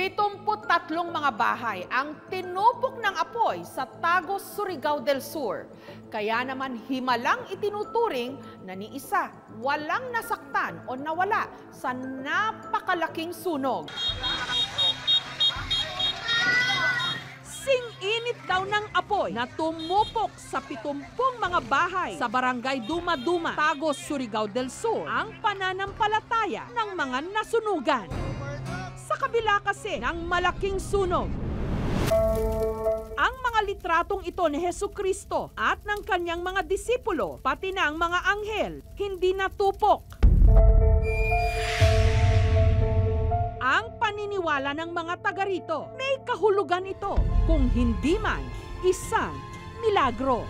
73 mga bahay ang tinupok ng apoy sa Tagos, Surigao del Sur. Kaya naman himalang itinuturing na ni isa walang nasaktan o nawala sa napakalaking sunog. Sing-init daw ng apoy na tumupok sa 70 mga bahay sa barangay Duma-Duma, Tagos, Surigao del Sur ang pananampalataya ng mga nasunugan. Sa kabila kasi ng malaking sunog, ang mga litratong ito ni Hesukristo at ng kanyang mga disipulo, pati na ang mga anghel, hindi natupok. Ang paniniwala ng mga taga rito, may kahulugan ito, kung hindi man isang milagro.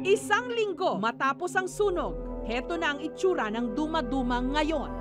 Isang linggo matapos ang sunog, heto na ang itsura ng Duma-Duma ngayon.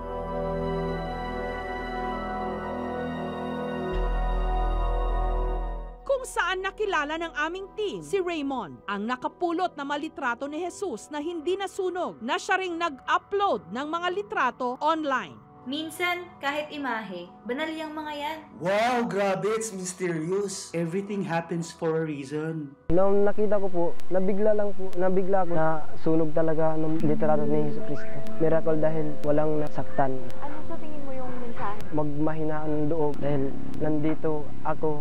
Kung saan nakilala ng aming team si Raymond, ang nakapulot na malitrato ni Jesus na hindi nasunog, na siya ring nag-upload ng mga litrato online. Minsan, kahit imahe, banal yung mga yan. Wow, grabe, it's mysterious. Everything happens for a reason. Nung nakita ko po, nabigla ako na sunog talaga ng litrato ni Jesucristo. Miracle dahil walang nasaktan. Ano sa tingin mo yung mensahe? Magmahinaan ng loob dahil nandito ako.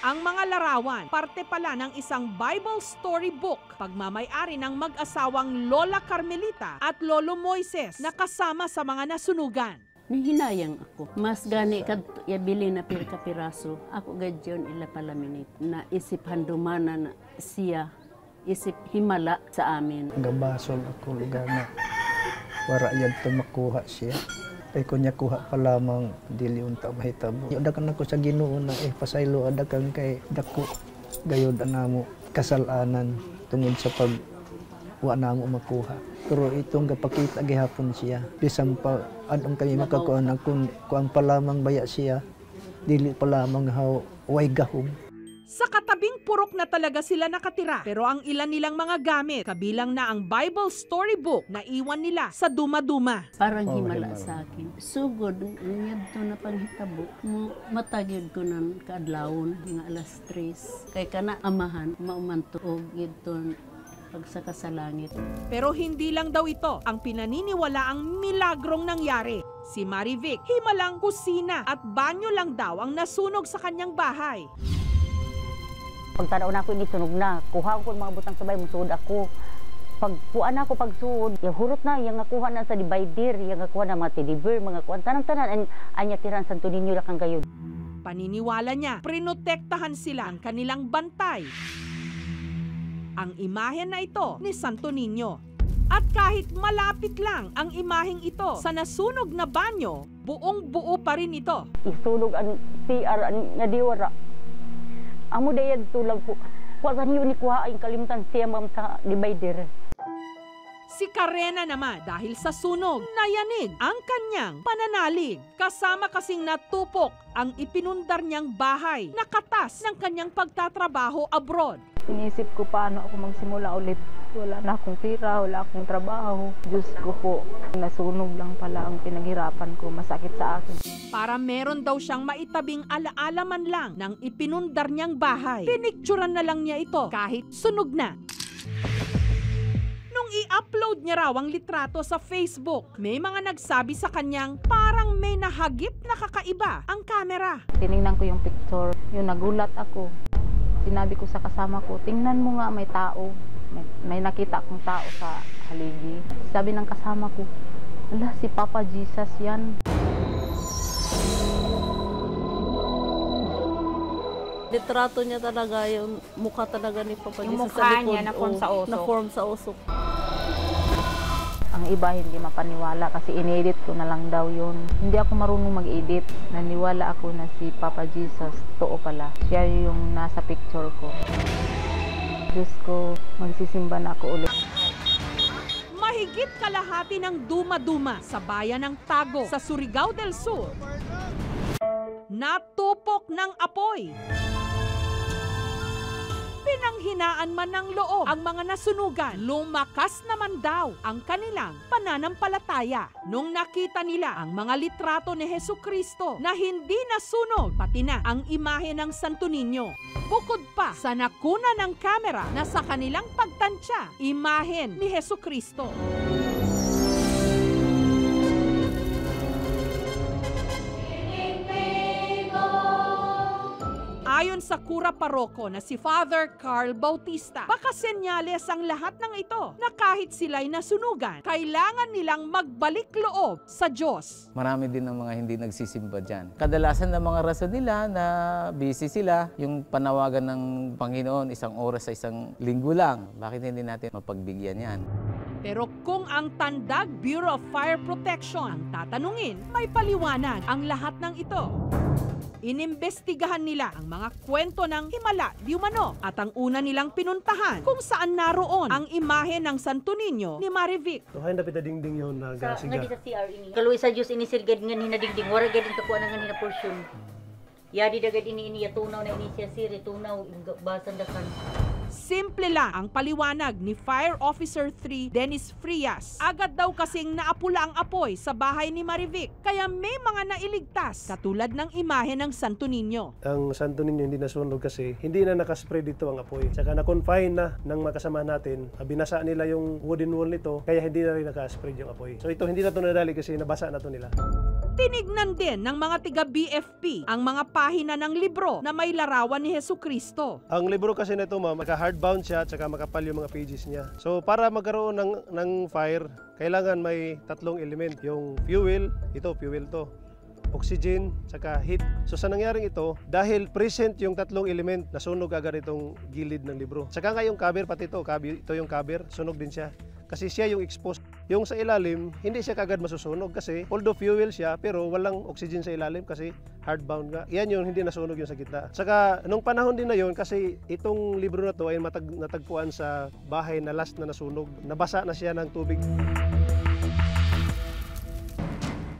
Ang mga larawan, parte pala ng isang Bible storybook, pagmamay-ari ng mag-asawang Lola Carmelita at Lolo Moises na kasama sa mga nasunugan. Nihinayang ako. Mas gani kad yabili na pirka-piraso. Ako gadyon ila palaminit na isip handumana na siya, isip himala sa amin. Gabasol ako lugar na wara yan tumakuha siya. Kaya kunya kuha pa lamang dili unta mahitabo. Dakan ako sa Ginoo na pasaylo adakan kay dako gayod anamo kasalanan tungod sa pag wa namo makuha. Pero itong gapakita gihapon siya. Bisan pa adong kami makakuan kung kuan pa lamang baya siya dili pa lamang haw way gahom. Sa katabing purok na talaga sila nakatira, pero ang ilan nilang mga gamit, kabilang na ang Bible storybook na iwan nila sa Duma-Duma. Parang himala sa akin. Sugod, ngayad to na panghitabo. Matagyod ko ng kaadlawon, nga alas 3. Kay kana amahan, maumantuog ito pagsaka sa langit. Pero hindi lang daw ito ang pinaniniwala ang milagrong nangyari. Si Marivic, himalang kusina at banyo lang daw ang nasunog sa kanyang bahay. Pagtanaw na ako, sunog na. Kuha ko mga butang sabay, musuod ako. Pagpuan ako pagsuod, yung hurot na, yung nakuha na sa divider, yung nakuha na mga teddy-bear, mga kuwan. Tanang-tanan, anya tiran Santo Niño lakang gayon. Paniniwala niya, prinotektahan sila ang kanilang bantay. Ang imahen na ito ni Santo Niño. At kahit malapit lang ang imaheng ito sa nasunog na banyo, buong-buo pa rin ito. Isunog ang CR nga diwara. Amo dayan tulang po. Kuha niyo ni kuha ay kalimutan siya ma'am sa divider. Si Karena naman dahil sa sunog, nayanig ang kanyang pananalig. Kasama kasing natupok ang ipinundar niyang bahay na katas ng kanyang pagtatrabaho abroad. Inisip ko paano ako magsimula ulit. Wala na akong pira, wala akong trabaho. Diyos ko po, nasunog lang pala ang pinaghirapan ko. Masakit sa akin. Para meron daw siyang maitabing alaala man lang ng ipinundar niyang bahay. Pinicturan na lang niya ito kahit sunog na. Nung i-upload niya raw ang litrato sa Facebook, may mga nagsabi sa kanyang parang may nahagip na kakaiba ang kamera. Tinignan ko yung picture, yung nagulat ako. Sinabi ko sa kasama ko, tingnan mo nga may tao. May nakita akong tao sa haligi. Sabi ng kasama ko, ala, si Papa Jesus yan. Litrato niya talaga, yung mukha talaga ni Papa Yung Jesus mukha sa likod. niya na-form sa usok. Na-form sa usok. Ang iba hindi mapaniwala kasi inedit ko na lang daw yun. Hindi ako marunong mag-edit. Naniwala ako na si Papa Jesus, totoo pala. Siya yung nasa picture ko. Diyos ko, magsisimba na ako ulit. Mahigit kalahati ng Duma-Duma sa bayan ng Tago sa Surigao del Sur natupok ng apoy. Pinanghinaan man ng loob ang mga nasunugan, lumakas naman daw ang kanilang pananampalataya. Nung nakita nila ang mga litrato ni Hesukristo na hindi nasunog, pati na ang imahe ng Santo Niño. Bukod pa sa nakuna ng kamera na sa kanilang pagtansya, imahen ni Hesukristo. Ayon sa kura paroko na si Father Carl Bautista, baka senyales ang lahat ng ito na kahit sila'y nasunugan, kailangan nilang magbalik loob sa Diyos. Marami din ng mga hindi nagsisimba dyan. Kadalasan ng mga rason nila na busy sila, yung panawagan ng Panginoon 1 oras sa 1 linggo lang. Bakit hindi natin mapagbigyan yan? Pero kung ang Tandag Bureau of Fire Protection ang tatanungin, may paliwanag ang lahat ng ito. Inimbestigahan nila ang mga kwento ng himala di umano at ang una nilang pinuntahan kung saan naroon ang imahe ng Santo Niño ni Marivic. Tuhay na pitadingding yun na Nga gasiga. di sa CR ini. Kaluwi sa Diyos ini sir gad nga hinadingding. Wara gad kakuha na nga nina portion. Yadi dagad ini yatunaw na ini siya sir. Tunaw basan dakan. Simple lang ang paliwanag ni Fire Officer 3 Dennis Frias. Agad daw kasing naapula ang apoy sa bahay ni Marivic, kaya may mga nailigtas katulad ng imahe ng Santo Niño. Ang Santo Niño hindi nasunog kasi hindi na nakaspread dito ang apoy. Tsaka na-confine na ng makasama natin. Binasa nila yung wooden wall nito, kaya hindi na rin nakaspread yung apoy. So ito hindi na ito nadali kasi nabasa na ito nila. Tinignan din ng mga tiga-BFP ang mga pahina ng libro na may larawan ni Hesukristo. Ang libro kasi nito ma'am, maka-hardbound siya at saka makapal yung mga pages niya. So para magkaroon ng fire, kailangan may 3 element. Yung fuel, ito fuel to. Oxygen, saka heat. So sa nangyaring ito, dahil present yung 3 element, nasunog agad itong gilid ng libro. Saka nga yung cover, pati ito yung cover, sunog din siya. Kasi siya yung exposed. Yung sa ilalim, hindi siya kagad masusunog kasi although fuel siya, pero walang oxygen sa ilalim kasi hardbound nga. Yan yung hindi nasunog yung sa gitna. Saka nung panahon din na yun, kasi itong libro na to ay natagpuan sa bahay na last na nasunog. Nabasa na siya ng tubig.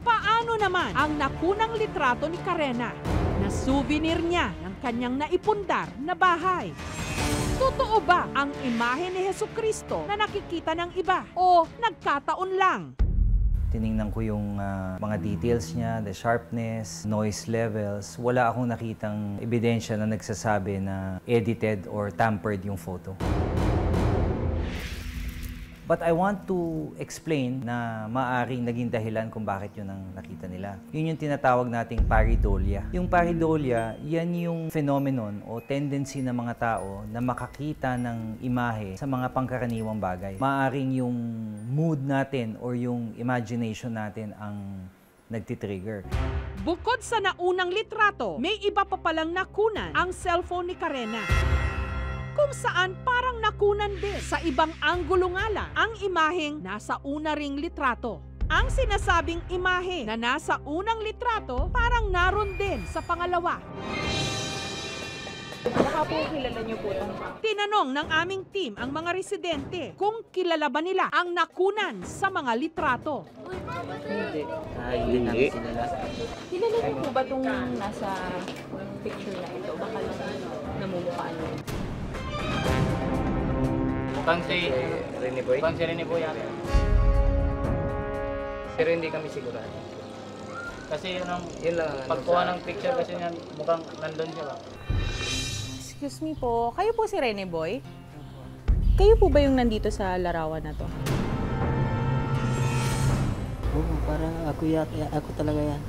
Paano naman ang nakunang litrato ni Karena na souvenir niya ng kanyang naipundar na bahay? Totoo ba ang imahe ni Hesukristo na nakikita ng iba o nagkataon lang? Tiningnan ko yung mga details niya, the sharpness, noise levels. Wala akong nakitang ebidensya na nagsasabi na edited or tampered yung photo. But I want to explain na maaaring naging dahilan kung bakit yun ang nakita nila. Yun yung tinatawag nating pareidolia. Yung pareidolia, yan yung phenomenon o tendency ng mga tao na makakita ng imahe sa mga pangkaraniwang bagay. Maaaring yung mood natin or yung imagination natin ang nagtitrigger. Bukod sa naunang litrato, may iba pa palang nakunan ang cellphone ni Karena, kung saan parang nakunan din sa ibang anggulo nga lang ang imaheng nasa una ring litrato. Ang sinasabing imahe na nasa unang litrato parang naroon din sa pangalawa. Baka po kilala niyo po ito. Tinanong ng aming team ang mga residente kung kilala ba nila ang nakunan sa mga litrato. Hindi. Kilala niyo po ba itong nasa picture na ito? Baka lang namumukhaan niyo. Pang si Rene Boy yan. Pero hindi kami sigurado. Kasi yun ang pagkuha ng picture kasi yan, mukhang nandun siya ba? Excuse me po, kayo po si Rene Boy? Kayo po ba yung nandito sa larawan na to? Oo, parang ako talaga yan.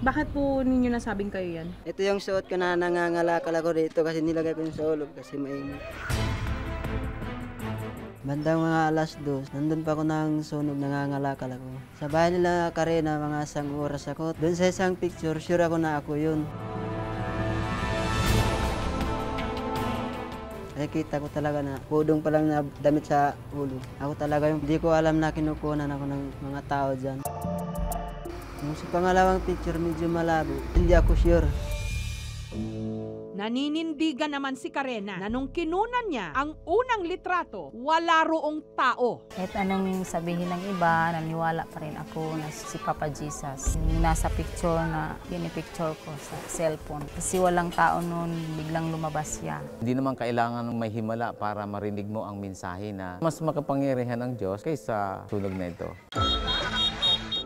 Bakit po ninyo nasabing kayo yan? Ito yung suot ko na nangangalakal ako dito kasi nilagay ko yung sa ulo kasi mainit. Bandang mga 2:00, nandun pa ako ng sunog, nangangalakal ako. Sa bahay nila Karena, mga 1 oras ako. Doon sa isang picture, sure ako na ako yun. Nakikita ko talaga na pudong pa lang na damit sa ulo. Ako talaga yung hindi ko alam na kinukunan ako ng mga tao dyan. Yung sa pangalawang picture, medyo malabo. Hindi ako sure. Naninindigan naman si Karena na nung kinunan niya ang unang litrato, wala roong tao. Kahit anong sabihin ng iba, naniwala pa rin ako na si Papa Jesus. Yung nasa picture na pinipicture ko sa cellphone. Kasi walang tao noon, biglang lumabas siya. Hindi naman kailangan may himala para marinig mo ang mensahe na mas makapangyarihan ang Diyos kaysa sunog na ito.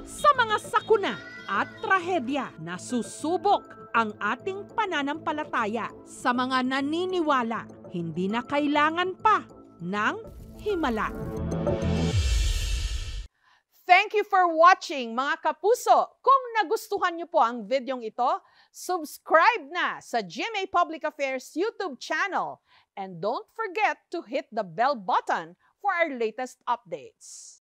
Sa mga sakuna at trahedya, nasusubok ang ating pananampalataya. Sa mga naniniwala, hindi na kailangan pa ng himala. Thank you for watching, mga kapuso. Kung nagustuhan niyo po ang videong ito, subscribe na sa GMA Public Affairs YouTube channel. And don't forget to hit the bell button for our latest updates.